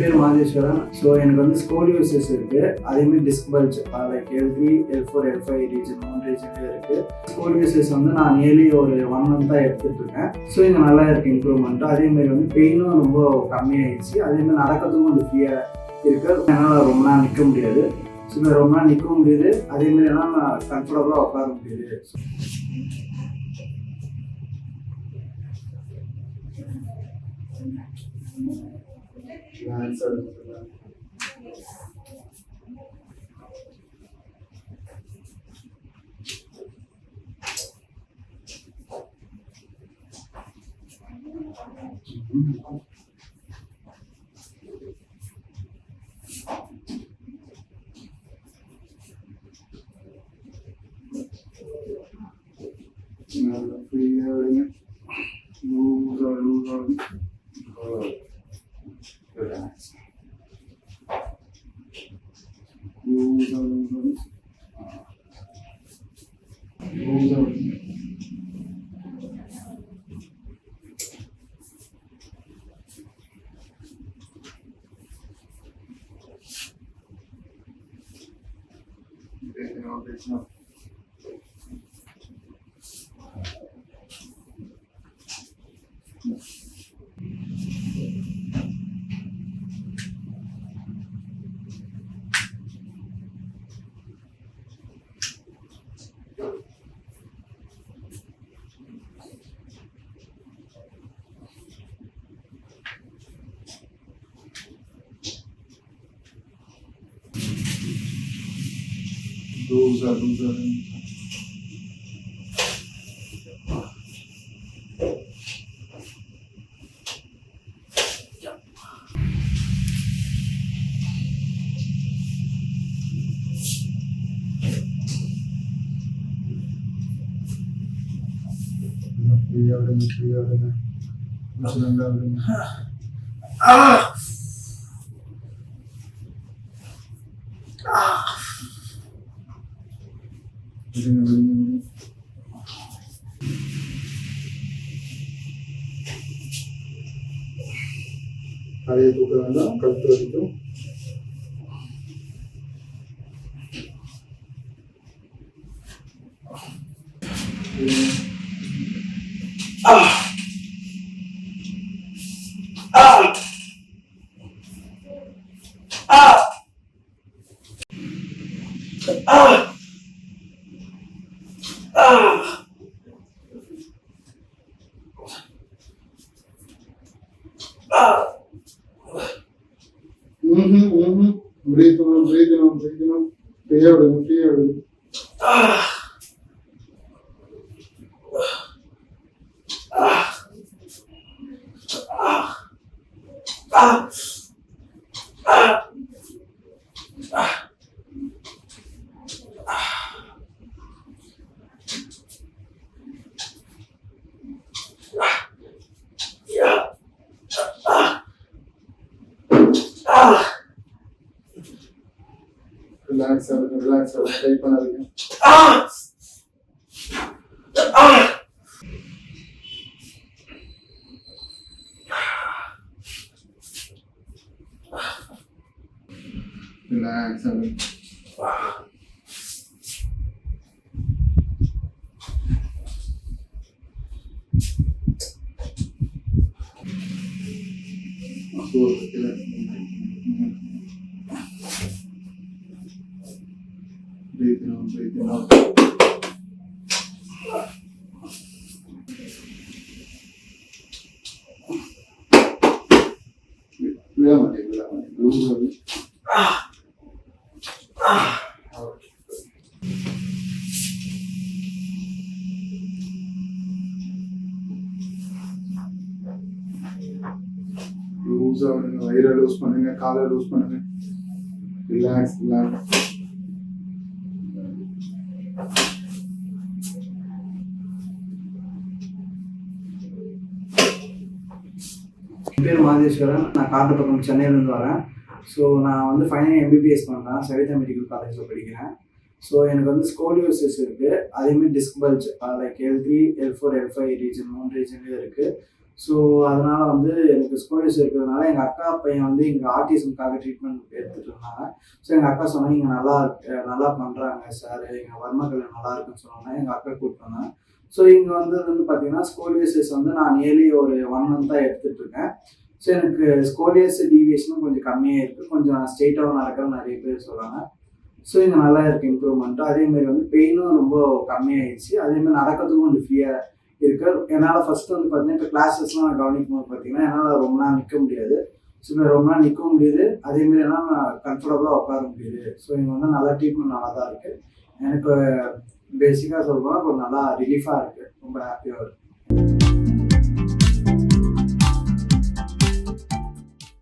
பேர் மாதேஸ்வரன். ஸோ எனக்கு வந்து ஸ்கோலியோசிஸ் இருக்குது. அதேமாதிரி disk bulge like L3, L4, L5 region 3 ரீஜன்லேயே இருக்குது. ஸ்கோலியோசிஸ் வந்து நான் நியர்லி ஒரு 1 மந்த்தாக எடுத்துகிட்டு இருக்கேன். ஸோ இங்கே நல்லா இருக்குது இம்ப்ரூவ்மெண்ட்டு. அதேமாதிரி வந்து பெயினும் ரொம்ப கம்மியாகிடுச்சு. அதேமாதிரி நடக்கிறதுக்கும் கொஞ்சம் ஃப்ரீயாக இருக்குது. என்னால் ரொம்ப நாள் நிற்க முடியாது. ஸோ ரொம்ப நாள் நிற்க முடியுது. அதேமாதிரி என்னால் நான் கம்ஃபர்டபுளாக உட்கார முடியுது. தலையை தூக்க வேண்டாம், கழுத்து வரைக்கும். Breathe on, breathe on, breathe on. Clear out, clear out. Relax, relax, try பண்ணாதீங்க. Relax. Breathe in, breathe out. Lose out, வயிறை லூஸ் பண்ணுங்க, காலை லூஸ் பண்ணுங்க. Relax, relax. என் பேர் மாதேஸ்வரன். நான் காட்டுப்பக்கம் சென்னையிலேருந்து வரேன். ஸோ நான் வந்து ஃபைனல் MBBS பண்ணுறேன். சவிதா மெடிக்கல் காலேஜில் படிக்கிறேன். ஸோ எனக்கு வந்து ஸ்கோலியோசிஸ் இருக்குது. அதேமாதிரி disk bulge like L3, L4, L5 region 3 ரீஜன்லேயே இருக்குது. ஸோ அதனால் வந்து எனக்கு ஸ்கோலியோசிஸ் இருக்கிறதுனால எங்கள் அக்கா பையன் வந்து இங்கே ஆர்டிசம்காக ட்ரீட்மெண்ட் எடுத்துகிட்டு இருந்தாங்க. ஸோ எங்கள் அக்கா சொன்னாங்க, இங்கே நல்லா பண்ணுறாங்க சார், எங்கள் வர்மக்கலை நல்லா இருக்குன்னு சொன்னாங்க. எங்கள் அக்கா கூப்பிட்டு வந்தாங்க. ஸோ இங்கே வந்து பார்த்தீங்கன்னா ஸ்கோலியோசிஸ் வந்து நான் நியர்லி ஒரு 1 மந்த்தாக எடுத்துகிட்டு இருக்கேன். ஸோ எனக்கு ஸ்கோலியோசிஸ் டீவியேஷனும் கொஞ்சம் கம்மியாக இருக்குது. கொஞ்சம் ஸ்ட்ரெயிட்டாகவும் நடக்கிறன்னு நிறைய பேர் சொல்கிறாங்க. ஸோ இங்கே நல்லா இருக்குது இம்ப்ரூவ்மெண்ட்டு. அதேமாதிரி வந்து பெயினும் ரொம்ப கம்மியாயிடுச்சு. அதேமாதிரி நடக்கிறதுக்கும் கொஞ்சம் ஃப்ரீயாக இருக்கு. என்னால் ஃபஸ்ட்டு வந்து பார்த்தீங்கன்னா இப்போ கிளாஸஸ்லாம் நான் கவனிக்கும் போது பார்த்தீங்கன்னா என்னால் ரொம்ப நாள் நிற்க முடியாது. ஸோ இப்போ ரொம்ப நாள் நிற்கவும் முடியுது. அதேமாதிரி என்னால் நான் கம்ஃபர்டபுளாக உட்கார முடியுது. ஸோ இங்கே வந்து நல்லா ட்ரீட்மெண்ட் நல்லா தான் இருக்குது. எனக்கு பேசிக்காக சொல்லப்போனால் ஒரு நல்லா ரிலீஃபாக இருக்குது. ரொம்ப ஹாப்பியாக இருக்குது.